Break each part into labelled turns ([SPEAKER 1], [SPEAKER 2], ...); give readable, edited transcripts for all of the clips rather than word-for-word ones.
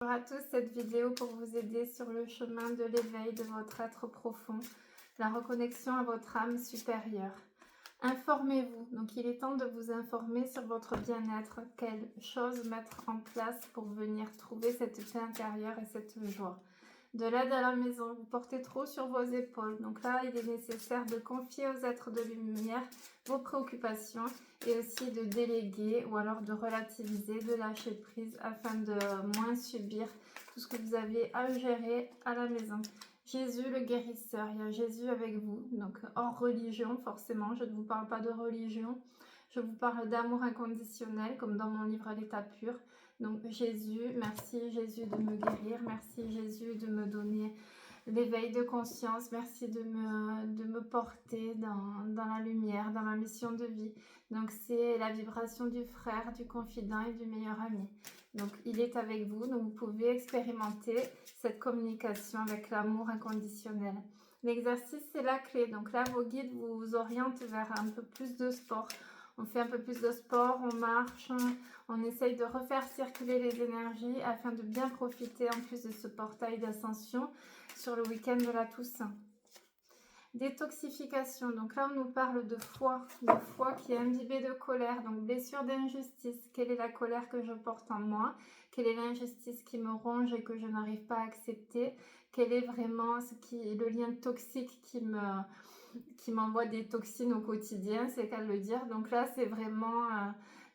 [SPEAKER 1] Bonjour à tous, cette vidéo pour vous aider sur le chemin de l'éveil de votre être profond, la reconnexion à votre âme supérieure. Informez-vous, donc il est temps de vous informer sur votre bien-être, quelles choses mettre en place pour venir trouver cette paix intérieure et cette joie. De l'aide à la maison, vous portez trop sur vos épaules, donc là il est nécessaire de confier aux êtres de lumière vos préoccupations et aussi de déléguer ou alors de relativiser, de lâcher prise afin de moins subir tout ce que vous avez à gérer à la maison. Jésus le guérisseur, il y a Jésus avec vous, donc hors religion forcément, je ne vous parle pas de religion, je vous parle d'amour inconditionnel comme dans mon livre à l'état pur. Donc Jésus, merci Jésus de me guérir, merci Jésus de me donner l'éveil de conscience, merci de me porter dans la lumière, dans ma mission de vie. Donc c'est la vibration du frère, du confident et du meilleur ami. Donc il est avec vous, donc vous pouvez expérimenter cette communication avec l'amour inconditionnel. L'exercice c'est la clé, donc là vos guides vous orientent vers un peu plus de sport. On fait un peu plus de sport, on marche, on essaye de refaire circuler les énergies afin de bien profiter en plus de ce portail d'ascension sur le week-end de la Toussaint. Détoxification, donc là on nous parle de foi qui est imbibée de colère, donc blessure d'injustice. Quelle est la colère que je porte en moi? Quelle est l'injustice qui me ronge et que je n'arrive pas à accepter? Quel est vraiment le lien toxique qui m'envoie des toxines au quotidien, c'est qu'à le dire. Donc là c'est vraiment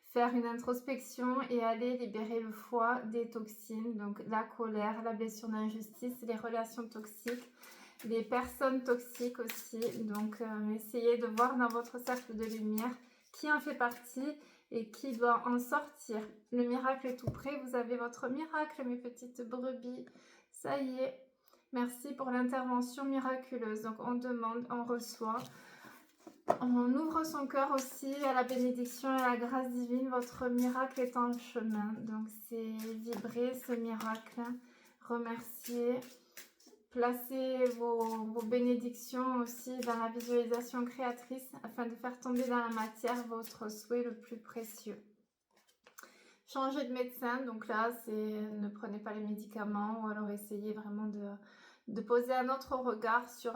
[SPEAKER 1] faire une introspection et aller libérer le foie des toxines, donc la colère, la blessure d'injustice, les relations toxiques, les personnes toxiques aussi. Donc essayez de voir dans votre cercle de lumière qui en fait partie et qui doit en sortir. Le miracle est tout prêt, vous avez votre miracle mes petites brebis, ça y est. Merci pour l'intervention miraculeuse. Donc on demande, on reçoit. On ouvre son cœur aussi à la bénédiction et à la grâce divine. Votre miracle est en chemin. Donc c'est vibrer ce miracle. Remercier. Placez vos bénédictions aussi dans la visualisation créatrice afin de faire tomber dans la matière votre souhait le plus précieux. Changer de médecin, donc là c'est ne prenez pas les médicaments ou alors essayez vraiment de poser un autre regard sur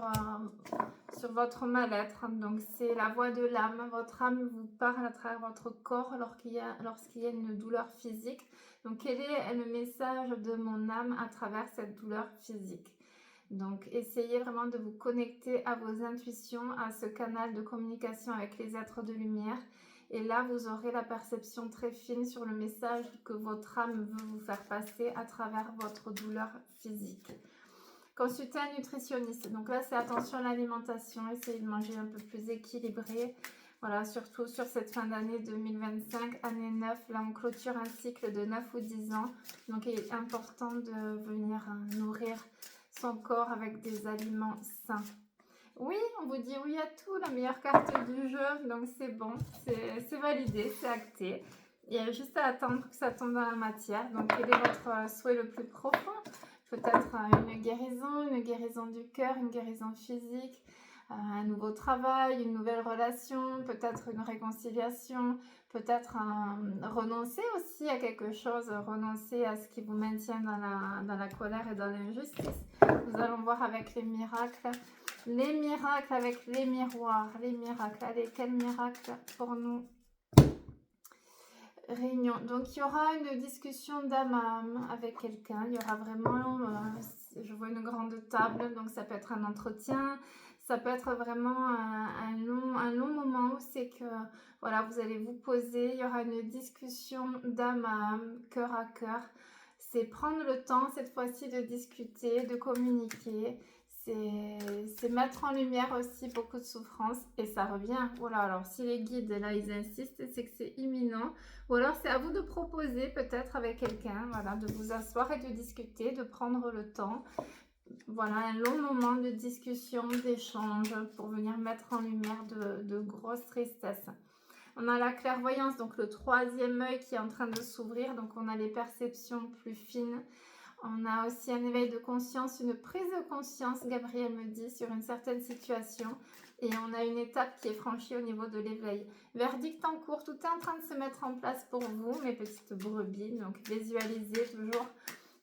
[SPEAKER 1] votre mal-être. Donc c'est la voix de l'âme, votre âme vous parle à travers votre corps lorsqu'il y a une douleur physique. Donc quel est le message de mon âme à travers cette douleur physique? Donc essayez vraiment de vous connecter à vos intuitions, à ce canal de communication avec les êtres de lumière. Et là, vous aurez la perception très fine sur le message que votre âme veut vous faire passer à travers votre douleur physique. Consultez un nutritionniste. Donc là, c'est attention à l'alimentation. Essayez de manger un peu plus équilibré. Voilà, surtout sur cette fin d'année 2025, année 9. Là, on clôture un cycle de 9 ou 10 ans. Donc, il est important de venir nourrir son corps avec des aliments sains. Oui, on vous dit oui à tout, la meilleure carte du jeu, donc c'est bon, c'est validé, c'est acté. Il y a juste à attendre que ça tombe dans la matière. Donc quel est votre souhait le plus profond? Peut-être une guérison du cœur, une guérison physique, un nouveau travail, une nouvelle relation, peut-être une réconciliation, peut-être renoncer aussi à quelque chose, renoncer à ce qui vous maintient dans la colère et dans l'injustice. Nous allons voir avec les miracles. Les miracles avec les miroirs, les miracles. Allez, quel miracle pour nous? Réunion. Donc, il y aura une discussion d'âme à âme avec quelqu'un. Il y aura vraiment, je vois une grande table, donc ça peut être un entretien. Ça peut être vraiment un long moment où c'est que, voilà, vous allez vous poser. Il y aura une discussion d'âme à âme, cœur à cœur. C'est prendre le temps, cette fois-ci, de discuter, de communiquer. C'est mettre en lumière aussi beaucoup de souffrance et ça revient. Voilà, alors si les guides là ils insistent, c'est que c'est imminent. Ou alors c'est à vous de proposer peut-être avec quelqu'un, voilà, de vous asseoir et de discuter, de prendre le temps. Voilà, un long moment de discussion, d'échange pour venir mettre en lumière de grosses tristesses. On a la clairvoyance, donc le troisième œil qui est en train de s'ouvrir, donc on a les perceptions plus fines. On a aussi un éveil de conscience, une prise de conscience, Gabriel me dit, sur une certaine situation. Et on a une étape qui est franchie au niveau de l'éveil. Verdict en cours, tout est en train de se mettre en place pour vous, mes petites brebis. Donc visualisez toujours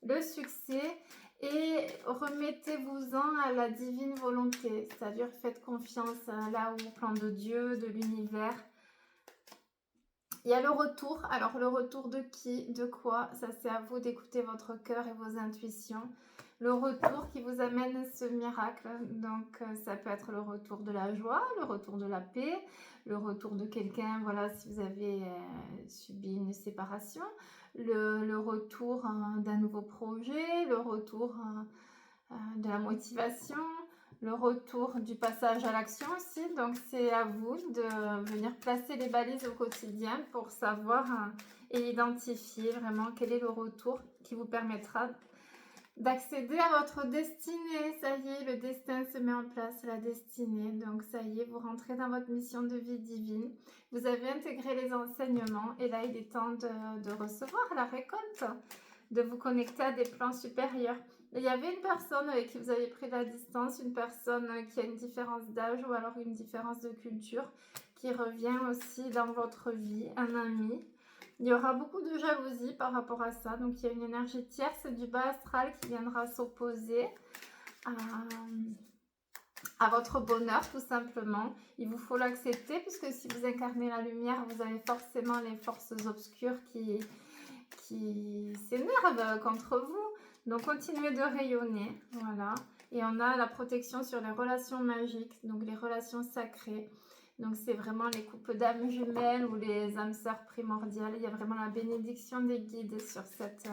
[SPEAKER 1] le succès et remettez-vous-en à la divine volonté, c'est-à-dire faites confiance là au plan de Dieu, de l'univers. Il y a le retour. Alors le retour de qui, de quoi? Ça c'est à vous d'écouter votre cœur et vos intuitions. Le retour qui vous amène ce miracle. Donc ça peut être le retour de la joie, le retour de la paix, le retour de quelqu'un, voilà, si vous avez subi une séparation, le retour d'un nouveau projet, le retour de la motivation, le retour du passage à l'action aussi. Donc c'est à vous de venir placer les balises au quotidien pour savoir et identifier vraiment quel est le retour qui vous permettra d'accéder à votre destinée. Ça y est, le destin se met en place, la destinée. Donc ça y est, vous rentrez dans votre mission de vie divine. Vous avez intégré les enseignements et là il est temps de recevoir la récolte, de vous connecter à des plans supérieurs. Il y avait une personne avec qui vous avez pris la distance, une personne qui a une différence d'âge ou alors une différence de culture qui revient aussi dans votre vie, un ami. Il y aura beaucoup de jalousie par rapport à ça, donc il y a une énergie tierce du bas astral qui viendra s'opposer à votre bonheur tout simplement. Il vous faut l'accepter puisque si vous incarnez la lumière, vous avez forcément les forces obscures qui s'énervent contre vous. Donc continuez de rayonner, voilà. Et on a la protection sur les relations magiques, donc les relations sacrées. Donc c'est vraiment les couples d'âmes jumelles ou les âmes sœurs primordiales. Il y a vraiment la bénédiction des guides sur cette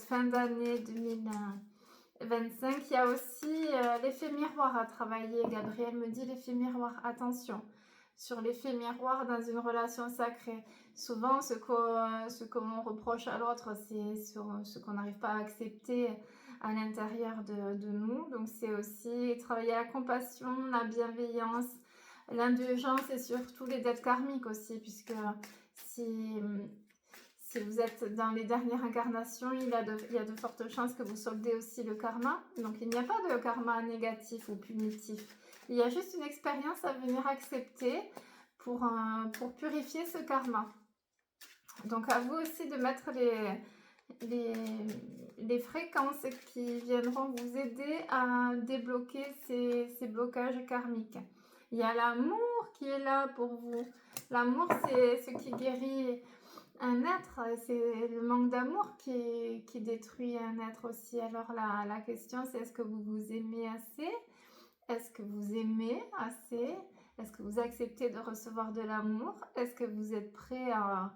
[SPEAKER 1] fin d'année 2025. Il y a aussi l'effet miroir à travailler. Gabriel me dit l'effet miroir, attention. Sur l'effet miroir dans une relation sacrée. Souvent, ce qu'on reproche à l'autre, c'est sur ce qu'on n'arrive pas à accepter à l'intérieur de nous. Donc, c'est aussi travailler la compassion, la bienveillance, l'indulgence et surtout les dettes karmiques aussi, puisque si vous êtes dans les dernières incarnations, il y a de fortes chances que vous soldez aussi le karma. Donc, il n'y a pas de karma négatif ou punitif. Il y a juste une expérience à venir accepter pour purifier ce karma. Donc, à vous aussi de mettre les fréquences qui viendront vous aider à débloquer ces blocages karmiques. Il y a l'amour qui est là pour vous. L'amour, c'est ce qui guérit un être, c'est le manque d'amour qui détruit un être aussi. Alors la question, c'est est-ce que vous vous aimez assez? Est-ce que vous aimez assez? Est-ce que vous acceptez de recevoir de l'amour? Est-ce que vous êtes prêt à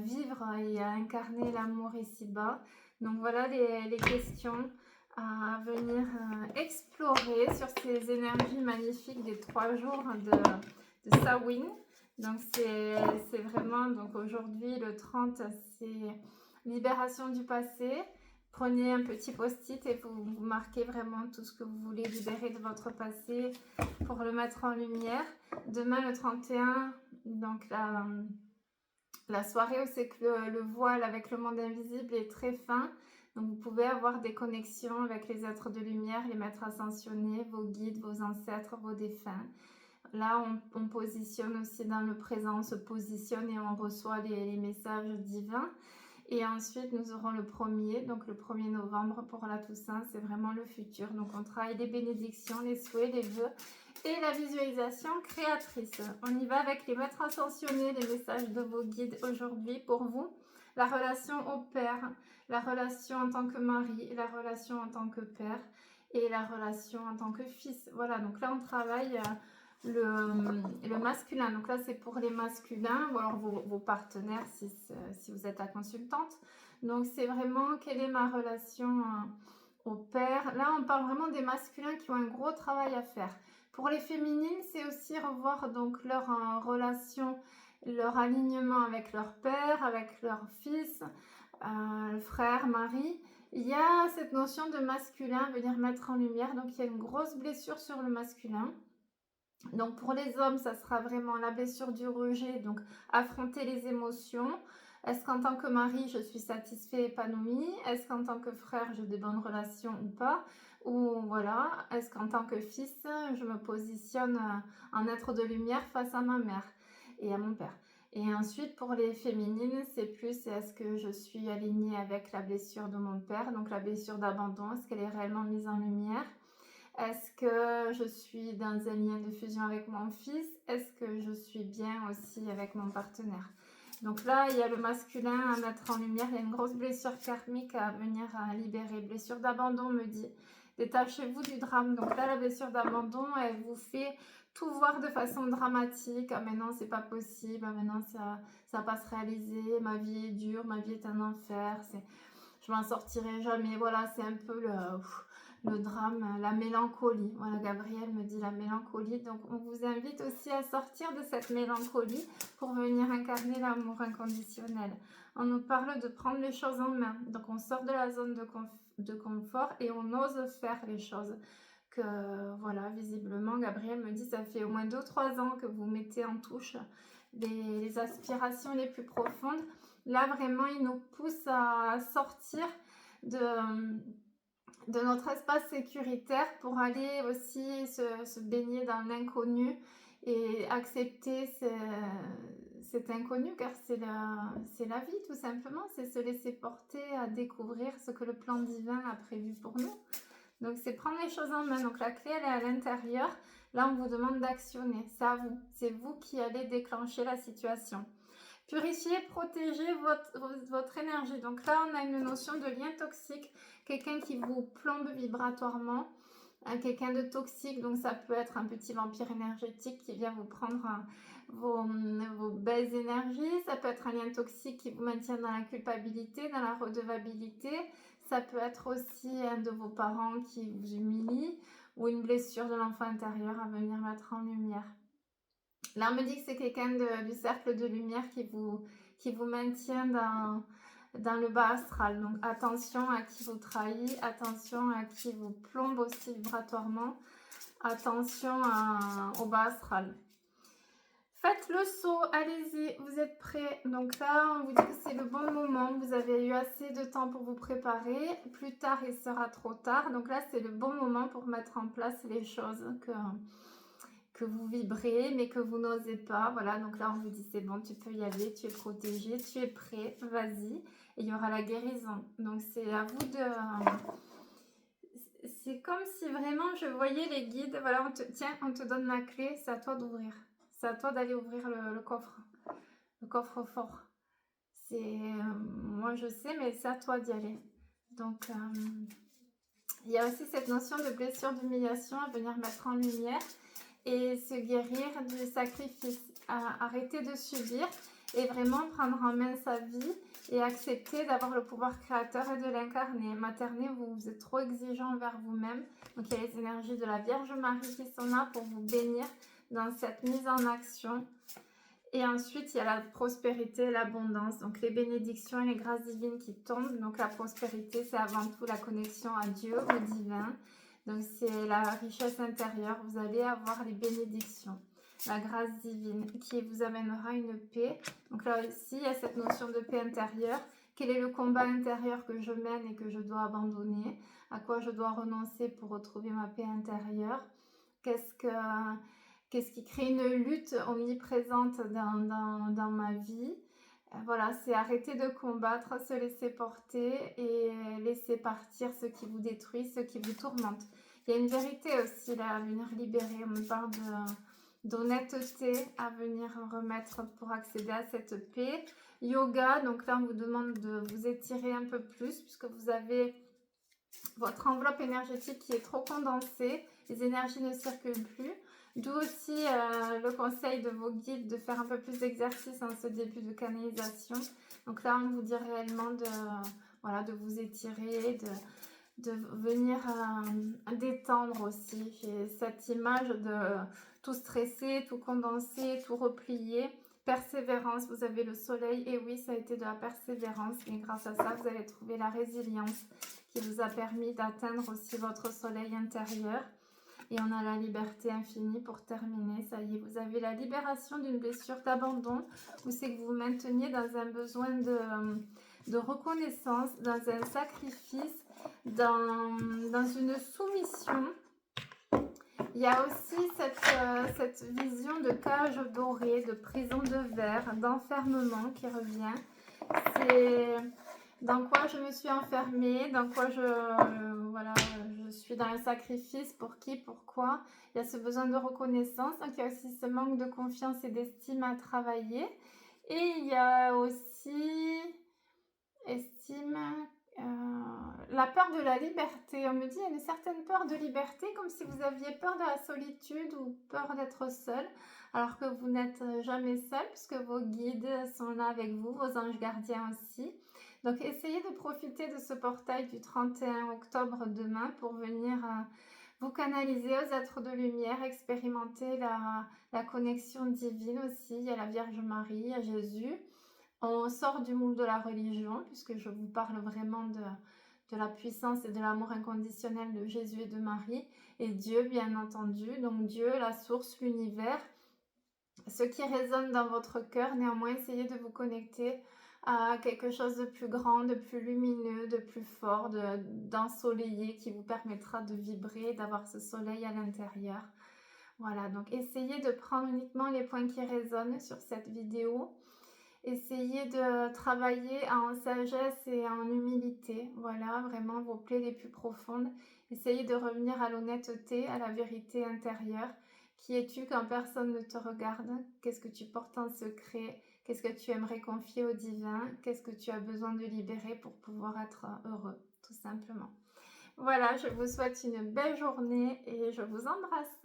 [SPEAKER 1] vivre et à incarner l'amour ici-bas? Donc voilà les questions à venir explorer sur ces énergies magnifiques des 3 jours de Samhain. Donc c'est vraiment, donc aujourd'hui le 30, c'est libération du passé. Prenez un petit post-it et vous marquez vraiment tout ce que vous voulez libérer de votre passé pour le mettre en lumière. Demain le 31, donc la soirée où c'est que le voile avec le monde invisible est très fin. Donc vous pouvez avoir des connexions avec les êtres de lumière, les maîtres ascensionnés, vos guides, vos ancêtres, vos défunts. Là, on positionne aussi dans le présent, on se positionne et on reçoit les messages divins. Et ensuite, nous aurons le 1er, donc le 1er novembre pour la Toussaint, c'est vraiment le futur. Donc, on travaille les bénédictions, les souhaits, les vœux et la visualisation créatrice. On y va avec les maîtres ascensionnés, les messages de vos guides aujourd'hui pour vous. La relation au père, la relation en tant que mari, la relation en tant que père et la relation en tant que fils. Voilà, donc là, on travaille le masculin. Donc là, c'est pour les masculins ou alors vos partenaires si vous êtes la consultante. Donc, c'est vraiment quelle est ma relation au père. Là, on parle vraiment des masculins qui ont un gros travail à faire. Pour les féminines, c'est aussi revoir donc leur relation, leur alignement avec leur père, avec leur fils, frère, mari. Il y a cette notion de masculin, venir mettre en lumière. Donc, il y a une grosse blessure sur le masculin. Donc pour les hommes, ça sera vraiment la blessure du rejet, donc affronter les émotions. Est-ce qu'en tant que mari, je suis satisfait, épanoui? Est-ce qu'en tant que frère, j'ai des bonnes relations ou pas? Ou voilà, est-ce qu'en tant que fils, je me positionne en être de lumière face à ma mère et à mon père? Et ensuite, pour les féminines, c'est plus est-ce que je suis alignée avec la blessure de mon père, donc la blessure d'abandon, est-ce qu'elle est réellement mise en lumière? Est-ce que je suis dans un lien de fusion avec mon fils? Est-ce que je suis bien aussi avec mon partenaire? Donc là, il y a le masculin à mettre en lumière, il y a une grosse blessure karmique à venir à libérer. Blessure d'abandon me dit, détachez-vous du drame. Donc là, la blessure d'abandon, elle vous fait tout voir de façon dramatique. Ah mais non, c'est pas possible. Ah mais non, ça va pas se réaliser. Ma vie est dure, ma vie est un enfer. Je m'en sortirai jamais. Voilà, c'est un peu le drame, la mélancolie. Voilà, Gabriel me dit la mélancolie. Donc, on vous invite aussi à sortir de cette mélancolie pour venir incarner l'amour inconditionnel. On nous parle de prendre les choses en main. Donc, on sort de la zone de confort et on ose faire les choses. Que, voilà, visiblement, Gabriel me dit, ça fait au moins 2-3 ans que vous mettez en touche les aspirations les plus profondes. Là, vraiment, il nous pousse à sortir de notre espace sécuritaire pour aller aussi se baigner dans l'inconnu et accepter cet inconnu, car c'est la vie tout simplement, c'est se laisser porter à découvrir ce que le plan divin a prévu pour nous. Donc c'est prendre les choses en main, donc la clé elle est à l'intérieur, là on vous demande d'actionner, c'est à vous, c'est vous qui allez déclencher la situation. Purifier, protéger votre énergie. Donc là, on a une notion de lien toxique. Quelqu'un qui vous plombe vibratoirement. Quelqu'un de toxique. Donc ça peut être un petit vampire énergétique qui vient vous prendre vos belles énergies. Ça peut être un lien toxique qui vous maintient dans la culpabilité, dans la redevabilité. Ça peut être aussi un de vos parents qui vous humilie. Ou une blessure de l'enfant intérieur à venir mettre en lumière. Là, on me dit que c'est quelqu'un du cercle de lumière qui vous maintient dans le bas astral. Donc, attention à qui vous trahit, attention à qui vous plombe aussi vibratoirement, attention au bas astral. Faites le saut, allez-y, vous êtes prêts. Donc là, on vous dit que c'est le bon moment, vous avez eu assez de temps pour vous préparer. Plus tard, il sera trop tard. Donc là, c'est le bon moment pour mettre en place les choses que vous vibrez mais que vous n'osez pas. Voilà, donc là on vous dit c'est bon, tu peux y aller, tu es protégé, tu es prêt, vas-y. Et il y aura la guérison. Donc c'est à vous de... C'est comme si vraiment je voyais les guides. Voilà, on te donne la clé, c'est à toi d'ouvrir. C'est à toi d'aller ouvrir le coffre. Le coffre-fort. Moi je sais, mais c'est à toi d'y aller. Donc il y a aussi cette notion de blessure, d'humiliation à venir mettre en lumière. Et se guérir du sacrifice, arrêter de subir et vraiment prendre en main sa vie et accepter d'avoir le pouvoir créateur et de l'incarner. Materner, vous êtes trop exigeant envers vous-même. Donc il y a les énergies de la Vierge Marie qui sont là pour vous bénir dans cette mise en action. Et ensuite, il y a la prospérité et l'abondance. Donc les bénédictions et les grâces divines qui tombent. Donc la prospérité, c'est avant tout la connexion à Dieu, au divin. Donc c'est la richesse intérieure, vous allez avoir les bénédictions, la grâce divine qui vous amènera une paix. Donc là aussi, il y a cette notion de paix intérieure. Quel est le combat intérieur que je mène et que je dois abandonner? À quoi je dois renoncer pour retrouver ma paix intérieure? Qu'est-ce qui crée une lutte omniprésente dans ma vie? Voilà, c'est arrêter de combattre, se laisser porter et laisser partir ce qui vous détruit, ce qui vous tourmente. Il y a une vérité aussi là à venir libérer. On me parle d'honnêteté à venir remettre pour accéder à cette paix. Yoga, donc là on vous demande de vous étirer un peu plus puisque vous avez votre enveloppe énergétique qui est trop condensée. Les énergies ne circulent plus. D'où aussi le conseil de vos guides de faire un peu plus d'exercice en ce début de canalisation. Donc là, on vous dit réellement de vous étirer, de venir détendre aussi. J'ai cette image de tout stresser, tout condenser, tout replier. Persévérance, vous avez le soleil. Et oui, ça a été de la persévérance. Mais grâce à ça, vous allez trouver la résilience qui vous a permis d'atteindre aussi votre soleil intérieur. Et on a la liberté infinie pour terminer. Ça y est, vous avez la libération d'une blessure d'abandon où c'est que vous vous mainteniez dans un besoin de reconnaissance, dans un sacrifice, dans une soumission. Il y a aussi cette vision de cage dorée, de prison de verre, d'enfermement qui revient. C'est dans quoi je me suis enfermée, dans quoi voilà, je suis dans le sacrifice, pour qui, pourquoi. Il y a ce besoin de reconnaissance, donc il y a aussi ce manque de confiance et d'estime à travailler. Et il y a aussi estime, la peur de la liberté. On me dit qu'il y a une certaine peur de liberté, comme si vous aviez peur de la solitude ou peur d'être seul, alors que vous n'êtes jamais seul, puisque vos guides sont là avec vous, vos anges gardiens aussi. Donc essayez de profiter de ce portail du 31 octobre demain pour venir vous canaliser aux êtres de lumière, expérimenter la connexion divine aussi. Il y a la Vierge Marie, il y a Jésus. On sort du moule de la religion, puisque je vous parle vraiment de la puissance et de l'amour inconditionnel de Jésus et de Marie, et Dieu, bien entendu. Donc Dieu, la source, l'univers, ce qui résonne dans votre cœur. Néanmoins, essayez de vous connecter à quelque chose de plus grand, de plus lumineux, de plus fort, d'ensoleillé, qui vous permettra de vibrer, d'avoir ce soleil à l'intérieur. Voilà, donc essayez de prendre uniquement les points qui résonnent sur cette vidéo. Essayez de travailler en sagesse et en humilité. Voilà, vraiment vos plaies les plus profondes. Essayez de revenir à l'honnêteté, à la vérité intérieure. Qui es-tu quand personne ne te regarde? Qu'est-ce que tu portes en secret? Qu'est-ce que tu aimerais confier au divin? Qu'est-ce que tu as besoin de libérer pour pouvoir être heureux, tout simplement. Voilà, je vous souhaite une belle journée et je vous embrasse.